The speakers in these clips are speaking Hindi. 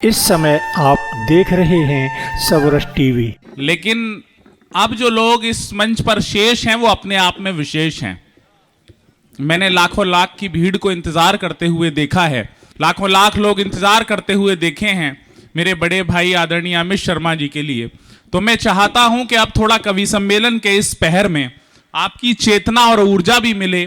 इस समय आप देख रहे हैं सबरस टीवी। लेकिन अब जो लोग इस मंच पर शेष हैं वो अपने आप में विशेष हैं। मैंने लाखों लाख की भीड़ को इंतजार करते हुए देखा है, लाखों लाख लोग इंतजार करते हुए देखे हैं मेरे बड़े भाई आदरणीय अमित शर्मा जी के लिए। तो मैं चाहता हूं कि अब थोड़ा कवि सम्मेलन के इस पहर में आपकी चेतना और ऊर्जा भी मिले,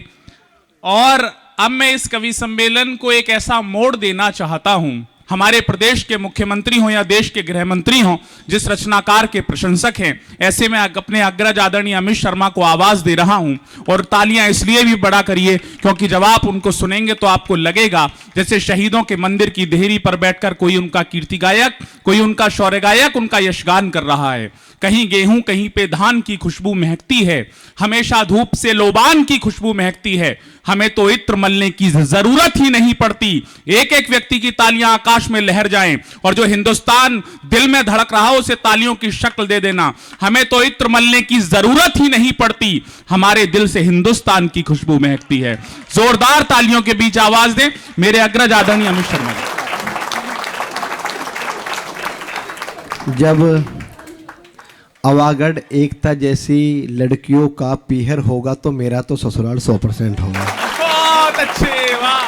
और अब मैं इस कवि सम्मेलन को एक ऐसा मोड़ देना चाहता हूं। हमारे प्रदेश के मुख्यमंत्री हों या देश के गृह मंत्री हों, जिस रचनाकार के प्रशंसक हैं, ऐसे में अपने अग्रज आदरणीय अमित शर्मा को आवाज दे रहा हूं। और तालियां इसलिए भी बड़ा करिए क्योंकि जब आप उनको सुनेंगे तो आपको लगेगा जैसे शहीदों के मंदिर की देहरी पर बैठकर कोई उनका कीर्ति गायक, कोई उनका शौर्य गायक उनका यशगान कर रहा है। कहीं गेहूं कहीं पे धान की खुशबू महकती है, हमेशा धूप से लोबान की खुशबू महकती है। हमें तो इत्र मलने की जरूरत ही नहीं पड़ती। एक एक व्यक्ति की तालियां आकाश में लहर जाएं, और जो हिंदुस्तान दिल में धड़क रहा हो उसे तालियों की शक्ल दे देना। हमें तो इत्र मलने की जरूरत ही नहीं पड़ती, हमारे दिल से हिंदुस्तान की खुशबू महकती है। जोरदार तालियों के बीच आवाज दें मेरे अग्रज आदरणीय अमित शर्मा जी। जब अवागढ़ एकता जैसी लड़कियों का पीहर होगा तो मेरा तो ससुराल 100% होगा। बहुत अच्छे, वाह।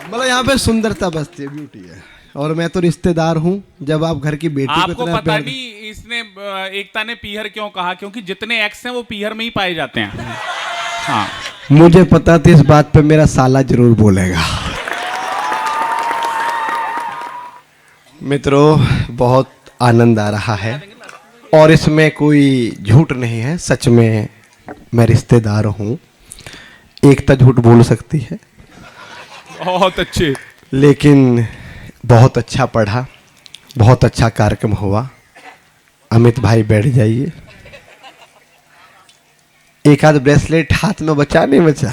मतलब यहाँ पे सुंदरता बसती है, ब्यूटी है। और मैं तो रिश्तेदार हूँ। जब आप घर की बेटी आपको पता नहीं इसने एकता ने पीहर क्यों कहा, क्योंकि जितने एक्स हैं वो पीहर में ही पाए जाते हैं। हाँ, मुझे पता था इस बात पे मेरा साला जरूर बोलेगा। मित्रों, बहुत आनंद आ रहा है और इसमें कोई झूठ नहीं है। सच में मैं रिश्तेदार हूँ। एकता झूठ बोल सकती है। बहुत अच्छे। लेकिन बहुत अच्छा पढ़ा, बहुत अच्छा कार्यक्रम हुआ। अमित भाई बैठ जाइए। एक आध ब्रेसलेट हाथ में बचा नहीं बचा?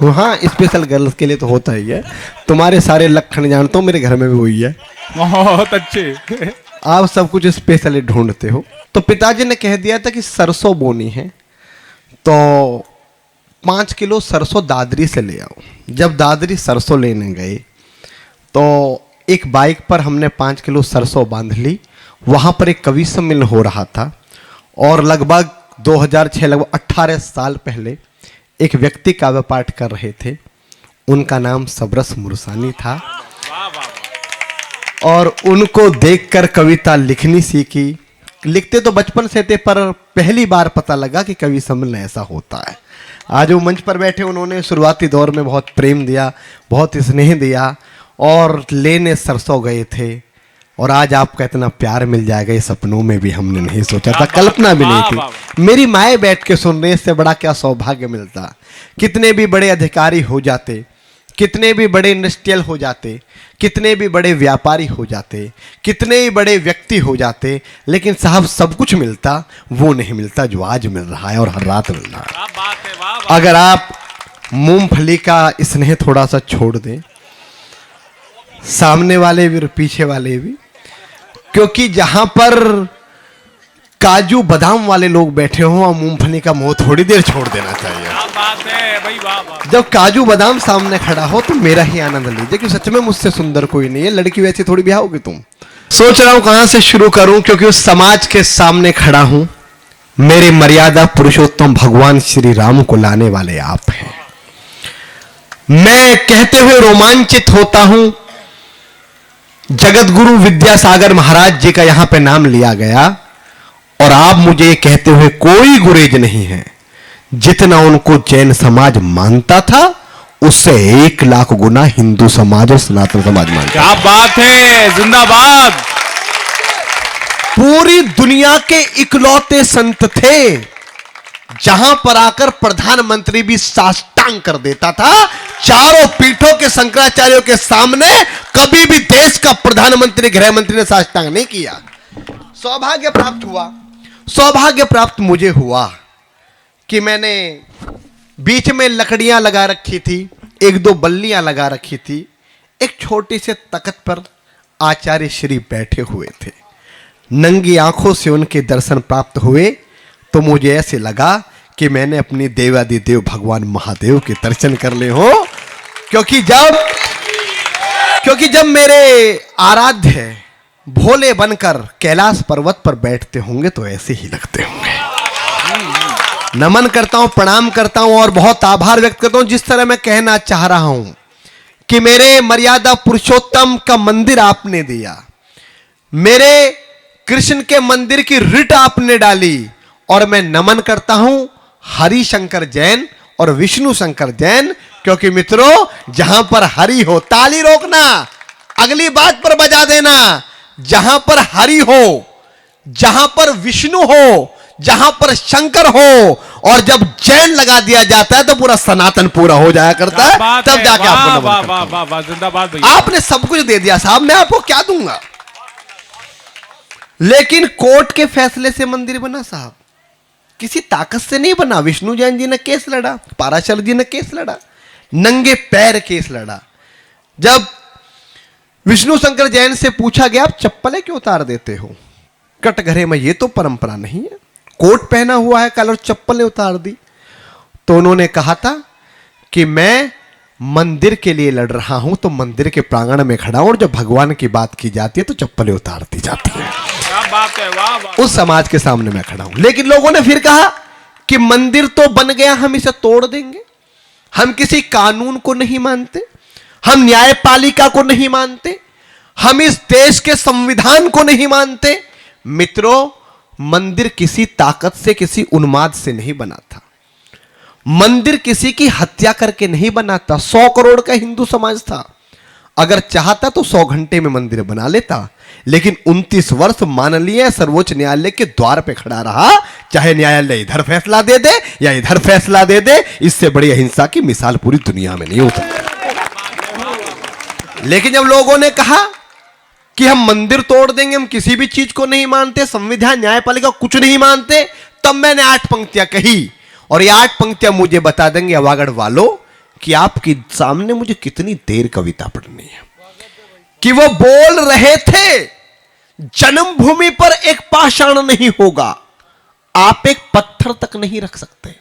हाँ, स्पेशल गर्ल्स के लिए तो होता ही है। तुम्हारे सारे लक्षण जानता हूँ, मेरे घर में भी वही है। बहुत अच्छे। आप सब कुछ स्पेशली ढूंढते हो। तो पिताजी ने कह दिया था कि सरसों बोनी है तो 5 किलो सरसों दादरी से ले आओ। जब दादरी सरसों लेने गए तो एक बाइक पर हमने 5 किलो सरसों बांध ली। वहाँ पर एक कवि सम्मेलन हो रहा था और लगभग 2006, लगभग 18 साल पहले एक व्यक्ति काव्य पाठ कर रहे थे। उनका नाम सबरस मुरसानी था और उनको देखकर कविता लिखनी सीखी। लिखते तो बचपन से थे, पर पहली बार पता लगा कि कवि सम्मेलन ऐसा होता है। आज वो मंच पर बैठे, उन्होंने शुरुआती दौर में बहुत प्रेम दिया, बहुत स्नेह दिया और लेने सरसों गए थे। और आज आपका इतना प्यार मिल जाएगा ये सपनों में भी हमने नहीं सोचा था, कल्पना भी नहीं थी। मेरी माए बैठ के सुन रहे, इससे बड़ा क्या सौभाग्य मिलता। कितने भी बड़े अधिकारी हो जाते, कितने भी बड़े इंडस्ट्रियल हो जाते, कितने भी बड़े व्यापारी हो जाते, कितने ही बड़े व्यक्ति हो जाते, लेकिन साहब सब कुछ मिलता, वो नहीं मिलता जो आज मिल रहा है और हर रात मिल रहा है। अगर आप मूंगफली का स्नेह थोड़ा सा छोड़ दें, सामने वाले भी और पीछे वाले भी, क्योंकि जहां पर काजू बादाम वाले लोग बैठे हों और मूंगफली का मोह थोड़ी देर छोड़ देना चाहिए। बात है भाई, वाह। जब काजू बादाम सामने खड़ा हो तो मेरा ही आनंद लीजिए कि सच में मुझसे सुंदर कोई नहीं है। लड़की वैसी थोड़ी ब्याह होगी तुम। सोच रहा हूं कहां से शुरू करूं, क्योंकि उस समाज के सामने खड़ा हूं। मेरे मर्यादा पुरुषोत्तम भगवान श्री राम को लाने वाले आप हैं। मैं कहते हुए रोमांचित होता हूं। जगत गुरु विद्यासागर महाराज जी का यहां पे नाम लिया गया और आप मुझे कहते हुए कोई गुरेज नहीं है। जितना उनको जैन समाज मानता था उससे 1 लाख गुना हिंदू समाज और सनातन समाज मानता। क्या बात है, जिंदाबाद। पूरी दुनिया के इकलौते संत थे जहां पर आकर प्रधानमंत्री भी साष्टांग कर देता था। चारों पीठों के शंकराचार्यों के सामने कभी भी देश का प्रधानमंत्री, गृह मंत्री ने साष्टांग नहीं किया। सौभाग्य प्राप्त हुआ, सौभाग्य प्राप्त मुझे हुआ कि मैंने बीच में लकड़ियां लगा रखी थी, 1-2 बल्लियां लगा रखी थी। एक छोटी से तख्त पर आचार्य श्री बैठे हुए थे। नंगी आंखों से उनके दर्शन प्राप्त हुए तो मुझे ऐसे लगा कि मैंने अपनी देवादिदेव भगवान महादेव के दर्शन कर ले हो। क्योंकि जब मेरे आराध्य भोले बनकर कैलाश पर्वत पर बैठते होंगे तो ऐसे ही लगते होंगे। नमन करता हूं, प्रणाम करता हूं और बहुत आभार व्यक्त करता हूं। जिस तरह मैं कहना चाह रहा हूं कि मेरे मर्यादा पुरुषोत्तम का मंदिर आपने दिया, मेरे कृष्ण के मंदिर की रिट आपने डाली, और मैं नमन करता हूं हरि शंकर जैन और विष्णु शंकर जैन। क्योंकि मित्रों, जहां पर हरि हो, ताली रोकना, अगली बात पर बजा देना, जहां पर हरि हो, जहां पर विष्णु हो, जहां पर शंकर हो, और जब जैन लगा दिया जाता है तो पूरा सनातन पूरा हो जाया करता है। तब जाके आपको जिंदाबाद भैया। आपने सब कुछ दे दिया साहब, मैं आपको क्या दूंगा? लेकिन कोर्ट के फैसले से मंदिर बना साहब, किसी ताकत से नहीं बना। विष्णु जैन जी ने केस लड़ा, पाराशर जी ने केस लड़ा, नंगे पैर केस लड़ा। जब विष्णु शंकर जैन से पूछा गया आप चप्पलें क्यों उतार देते हो कटघरे में, ये तो परंपरा नहीं है, कोट पहना हुआ है कल और चप्पलें उतार दी। तो उन्होंने कहा था कि मैं मंदिर के लिए लड़ रहा हूं, तो मंदिर के प्रांगण में खड़ा हूं, और जब भगवान की बात की जाती है तो चप्पलें उतार दी जाती है। क्या बात है, वाह वाह। उस समाज के सामने मैं खड़ा हूं। लेकिन लोगों ने फिर कहा कि मंदिर तो बन गया, हम इसे तोड़ देंगे। हम किसी कानून को नहीं मानते, हम न्यायपालिका को नहीं मानते, हम इस देश के संविधान को नहीं मानते। मित्रों, मंदिर किसी ताकत से, किसी उन्माद से नहीं बना था। मंदिर किसी की हत्या करके नहीं बना था। 100 करोड़ का हिंदू समाज था, अगर चाहता तो 100 घंटे में मंदिर बना लेता। लेकिन 29 वर्ष माननीय सर्वोच्च न्यायालय के द्वार पे खड़ा रहा, चाहे न्यायालय इधर फैसला दे दे या इधर फैसला दे दे। इससे बड़ी अहिंसा की मिसाल पूरी दुनिया में नहीं होता। लेकिन जब लोगों ने कहा कि हम मंदिर तोड़ देंगे, हम किसी भी चीज को नहीं मानते, संविधान न्यायपालिका कुछ नहीं मानते, तब मैंने 8 पंक्तियां कही। और ये 8 पंक्तियां मुझे बता देंगे अवागढ़ वालों कि आपके सामने मुझे कितनी देर कविता पढ़नी है। कि वो बोल रहे थे जन्मभूमि पर एक पाषाण नहीं होगा, आप एक पत्थर तक नहीं रख सकते।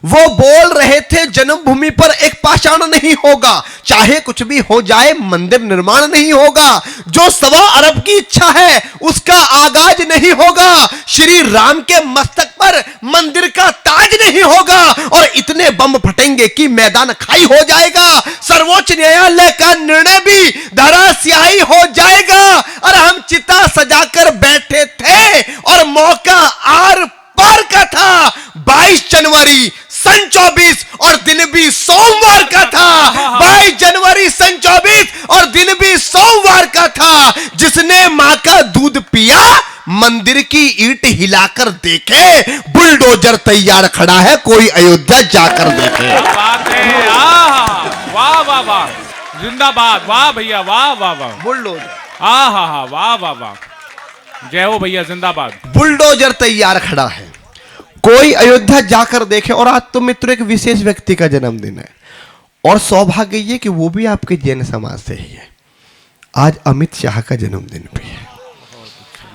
वो बोल रहे थे जन्मभूमि पर एक पाषाण नहीं होगा, चाहे कुछ भी हो जाए मंदिर निर्माण नहीं होगा। जो 1.25 अरब की इच्छा है उसका आगाज नहीं होगा। श्री राम के मस्तक पर मंदिर का ताज नहीं होगा, और इतने बम फटेंगे कि मैदान खाई हो जाएगा। सर्वोच्च न्यायालय का निर्णय भी धराशायी हो जाएगा। और हम चिता सजाकर बैठे थे और मौका आर पार का था। 22 जनवरी सन 24 और दिन भी सोमवार का था। 22 जनवरी सन 24 और दिन भी सोमवार का था। जिसने मां का दूध पिया मंदिर की ईंट हिलाकर देखे, बुलडोजर तैयार खड़ा है, कोई अयोध्या जाकर देखे। बात है, वाह वाह वाह, जिंदाबाद, वाह भैया, वाह वाह वाह, बुलडोजर, वाह वाह वाह, जय हो भैया, जिंदाबाद। बुलडोजर तैयार खड़ा है, कोई अयोध्या जाकर देखे। और आज तो मित्र एक विशेष व्यक्ति का जन्मदिन है, और सौभाग्य ये कि वो भी आपके जैन समाज से ही है। आज अमित शाह का जन्मदिन भी है।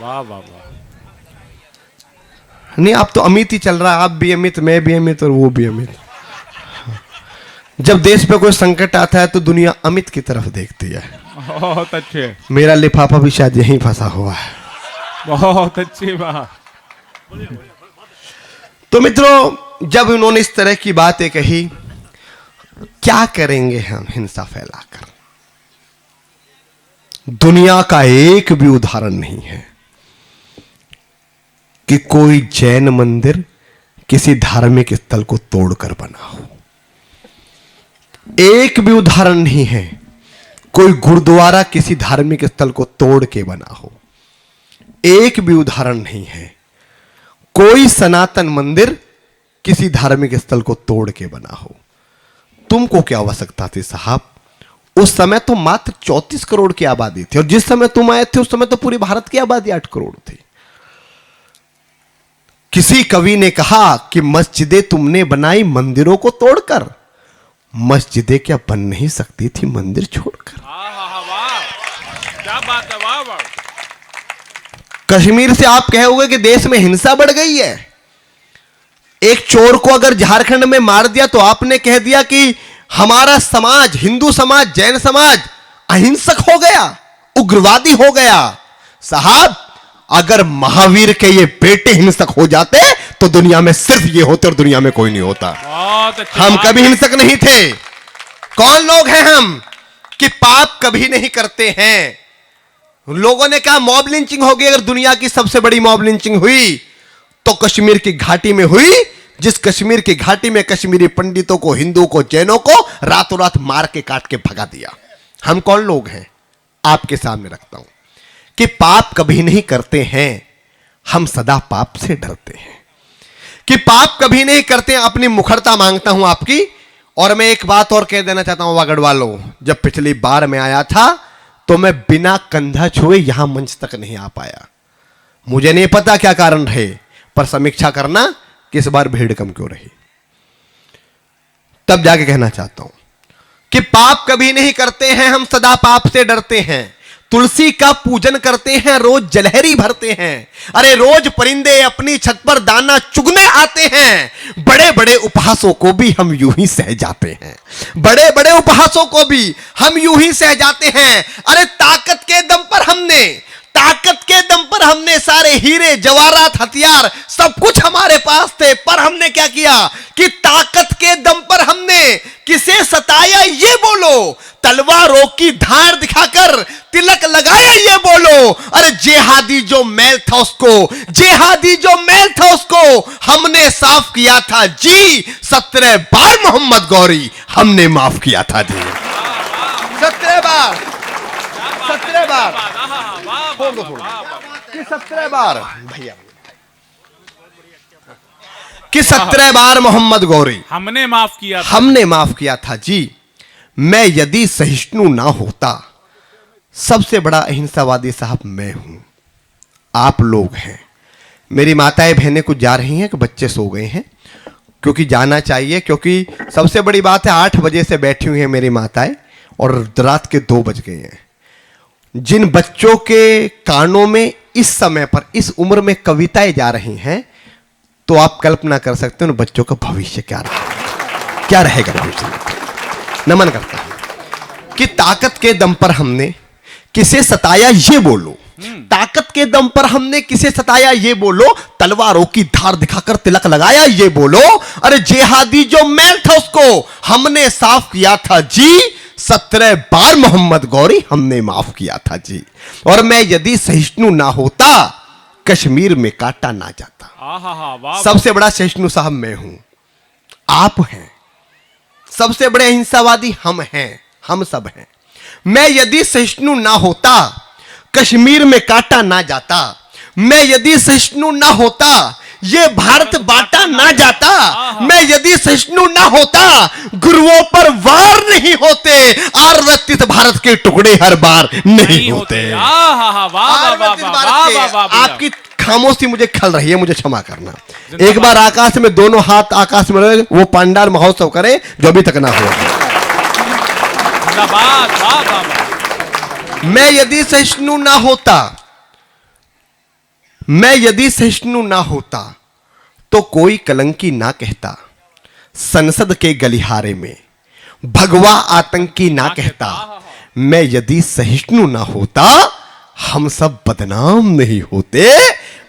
वाह वाह वाह। नहीं, आप तो अमित ही चल रहा है, आप भी अमित, मैं भी अमित और वो भी अमित। जब देश पे कोई संकट आता है तो दुनिया अमित की तरफ देखती है। बहुत अच्छे। मेरा लिफाफा भी शायद यहीं फंसा हुआ है। बहुत अच्छी बात। तो मित्रों, जब उन्होंने इस तरह की बातें कही, क्या करेंगे हम हिंसा फैलाकर? दुनिया का एक भी उदाहरण नहीं है कि कोई जैन मंदिर किसी धार्मिक स्थल को तोड़कर बना हो। एक भी उदाहरण नहीं है कोई गुरुद्वारा किसी धार्मिक स्थल को तोड़ के बना हो। एक भी उदाहरण नहीं है कोई सनातन मंदिर किसी धार्मिक स्थल को तोड़ के बना हो। तुमको क्या आवश्यकता थी साहब? उस समय तो मात्र 34 करोड़ की आबादी थी, और जिस समय तुम आए थे उस समय तो पूरी भारत की आबादी 8 करोड़ थी। किसी कवि ने कहा कि मस्जिदें तुमने बनाई मंदिरों को तोड़कर, मस्जिदें क्या बन नहीं सकती थी मंदिर छोड़कर? वाह, क्या बात है, वाह वाह। कश्मीर से आप कहोगे कि देश में हिंसा बढ़ गई है। एक चोर को अगर झारखंड में मार दिया तो आपने कह दिया कि हमारा समाज, हिंदू समाज, जैन समाज अहिंसक हो गया, उग्रवादी हो गया। साहब, अगर महावीर के ये बेटे हिंसक हो जाते तो दुनिया में सिर्फ ये होते और दुनिया में कोई नहीं होता। हम कभी हिंसक नहीं थे। कौन लोग हैं हम कि पाप कभी नहीं करते हैं। लोगों ने कहा मॉब लिंचिंग होगी, अगर दुनिया की सबसे बड़ी मॉब लिंचिंग हुई तो कश्मीर की घाटी में हुई, जिस कश्मीर की घाटी में कश्मीरी पंडितों को, हिंदुओं को, जैनों को रातों रात मार के काट के भगा दिया। हम कौन लोग हैं? आपके सामने रखता हूं कि पाप कभी नहीं करते हैं, हम सदा पाप से डरते हैं। कि पाप कभी नहीं करते हैं, अपनी मुखरता मांगता हूं आपकी। और मैं एक बात और कह देना चाहता हूं वागड़ वालों, जब पिछली बार मैं आया था तो मैं बिना कंधा छुए यहां मंच तक नहीं आ पाया। मुझे नहीं पता क्या कारण रहे, पर समीक्षा करना कि इस बार भीड़ कम क्यों रही। तब जाके कहना चाहता हूं कि पाप कभी नहीं करते हैं, हम सदा पाप से डरते हैं। तुलसी का पूजन करते हैं, रोज जलहरी भरते हैं। अरे रोज परिंदे अपनी छत पर दाना चुगने आते हैं। बड़े बड़े उपहासों को भी हम यूं ही सह जाते हैं। बड़े बड़े उपहासों को भी हम यूं ही सह जाते हैं। अरे ताकत के दम पर हमने सारे हीरे जवाहरात हथियार सब कुछ हमारे पास थे, पर हमने क्या किया कि ताकत के दम पर हमने किसे सताया ये बोलो, तलवारों की धार दिखाकर तिलक लगाया ये बोलो। अरे जेहादी जो मैल था उसको हमने साफ किया था जी। 17 बार मोहम्मद गौरी हमने माफ किया था जी। 17 बार कि 17 बार भैया कि 17 बार मोहम्मद गौरी हमने माफ किया था जी। मैं यदि सहिष्णु ना होता, सबसे बड़ा अहिंसावादी साहब मैं हूं, आप लोग हैं। मेरी माताएं बहनें कुछ जा रही हैं कि बच्चे सो गए हैं, क्योंकि जाना चाहिए, क्योंकि सबसे बड़ी बात है 8 बजे से बैठी हुई हैं मेरी माताएं और रात के 2 बज गए हैं। जिन बच्चों के कानों में इस समय पर, इस उम्र में कविताएं जा रही हैं, तो आप कल्पना कर सकते हो उन बच्चों का भविष्य क्या रहेगा भविष्य में। नमन करता हूं कि ताकत के दम पर हमने किसे सताया ये बोलो, ताकत के दम पर हमने किसे सताया ये बोलो, तलवारों की धार दिखाकर तिलक लगाया ये बोलो। अरे जेहादी जो मैल था उसको हमने साफ किया था जी। 17 बार मोहम्मद गौरी हमने माफ किया था जी। और मैं यदि सहिष्णु ना होता, कश्मीर में काटा ना जाता। सबसे बड़ा सहिष्णु साहब मैं हूं, आप हैं। सबसे बड़े अहिंसावादी हम हैं, हम सब हैं। मैं यदि सहिष्णु ना होता, कश्मीर में काटा ना जाता। मैं यदि सहिष्णु ना होता, ये भारत बांटा ना जाता। मैं यदि सहिष्णु ना होता, गुरुओं पर वार नहीं होते। आरक्षित भारत के टुकड़े हर बार नहीं होते। आपकी खामोशी मुझे खल रही है, मुझे क्षमा करना। एक बार आकाश में दोनों हाथ आकाश में रहे, वो पंडाल महोत्सव करे जो अभी तक ना हो। मैं यदि सहिष्णु ना होता, तो कोई कलंकी ना कहता। संसद के गलिहारे में भगवा आतंकी ना कहता। मैं यदि सहिष्णु ना होता, हम सब बदनाम नहीं होते।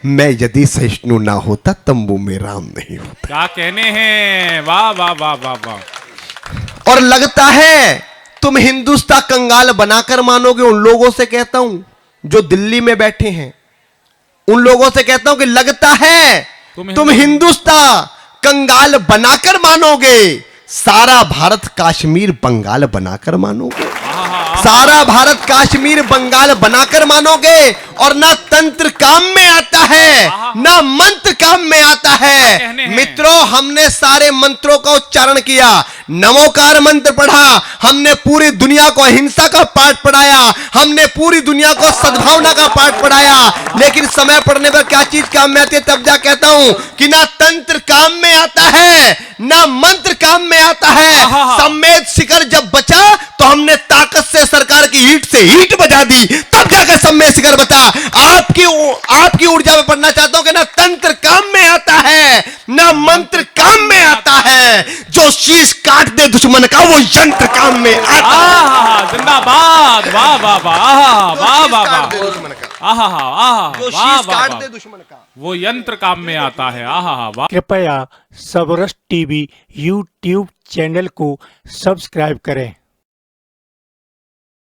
मैं यदि सहिष्णु ना होता, तंबू में राम नहीं होता। क्या कहने हैं, वाह वाह वाह वाह वाह। और लगता है तुम हिंदुस्तान कंगाल बनाकर मानोगे। उन लोगों से कहता हूं जो दिल्ली में बैठे हैं, उन लोगों से कहता हूं कि लगता है तुम हिंदुस्तान कंगाल बनाकर मानोगे। सारा भारत काश्मीर बंगाल बनाकर मानोगे। सारा भारत काश्मीर बंगाल बनाकर मानोगे। और ना तंत्र काम में आता है, ना मंत्र काम में आता है। मित्रों, हमने सारे मंत्रों का उच्चारण किया, नमोकार मंत्र पढ़ा, हमने पूरी दुनिया को अहिंसा का पाठ पढ़ाया, हमने पूरी दुनिया को सद्भावना का पाठ पढ़ाया। लेकिन समय पढ़ने पर क्या चीज काम में आती है? तब जा कहता हूं कि ना तंत्र काम में आता है, ना मंत्र काम में आता है। सम्मेद शिखर जब बचा तो हमने ताकत से सरकार की ईंट से ईंट बजा दी, तब जाकर सब में शिखर बचा। आपकी ऊर्जा में पढ़ना चाहता हूं कि ना तंत्र काम में आता है ना मंत्र काम में आता है, जो शीश काट दे दुश्मन का वो यंत्र काम में आता है। जिंदाबाद, वाह वाह वाह, वाह वाह वाह, जो शीश काट दे दुश्मन का वो यंत्र काम में आता है। वाह। कृपया सबरस टीवी यूट्यूब चैनल को सब्सक्राइब करें।